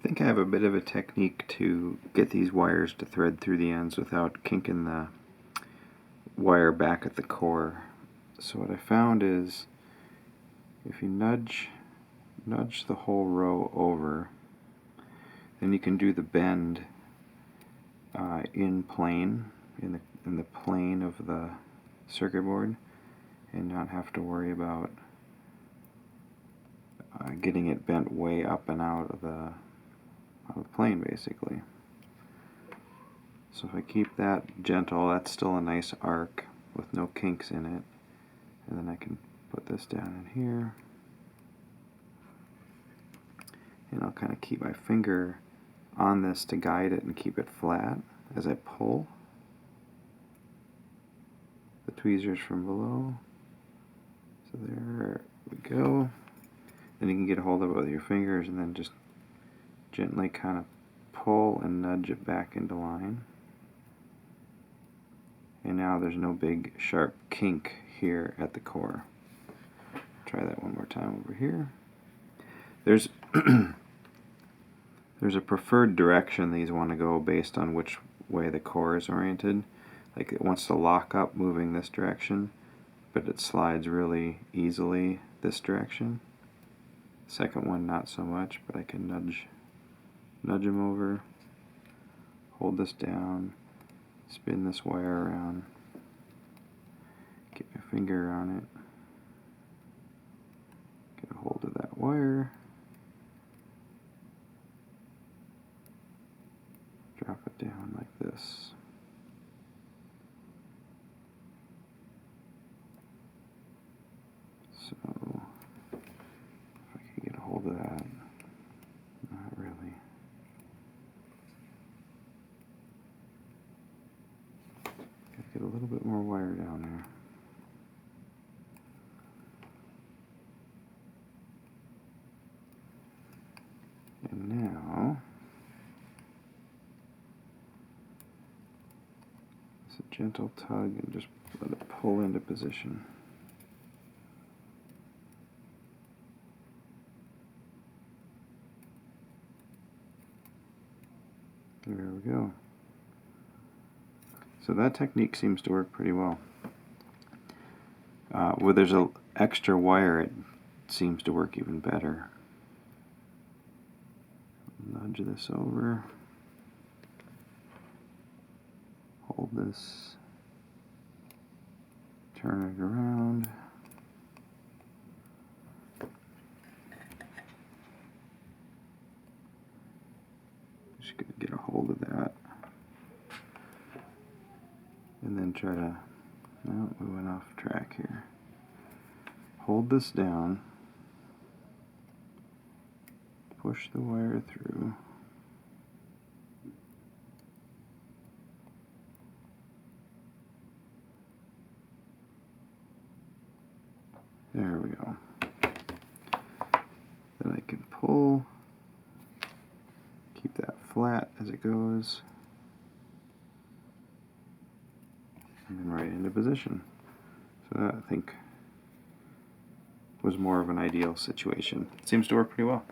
I think I have a bit of a technique to get these wires to thread through the ends without kinking the wire back at the core. So what I found is if you nudge the whole row over, then you can do the bend in the plane of the circuit board and not have to worry about getting it bent way up and out of the plane, basically. So if I keep that gentle, that's still a nice arc with no kinks in it. And then I can put this down in here. And I'll kind of keep my finger on this to guide it and keep it flat as I pull the tweezers from below. So there we go. Then you can get a hold of it with your fingers and then just gently kind of pull and nudge it back into line. And now there's no big sharp kink here at the core. Try that one more time over here. There's there's a preferred direction these want to go based on which way the core is oriented. Like it wants to lock up moving this direction, but it slides really easily this direction. Second one not so much, but I can nudge them over, hold this down, spin this wire around, get my finger on it, get a hold of that wire, drop it down like this. So, if I can get a hold of that, not really. Gotta get a little bit more wire down there. And now, it's a gentle tug and just let it pull into position. There we go. So that technique seems to work pretty well. Where there's an extra wire, it seems to work even better. Nudge this over. Hold this. Turn it around. Just gonna get a hold of that. And then try to, no, we went off track here. Hold this down, push the wire through, there we go. Then I can pull, keep that flat as it goes, and then right into position. So that, I think, was more of an ideal situation. It seems to work pretty well.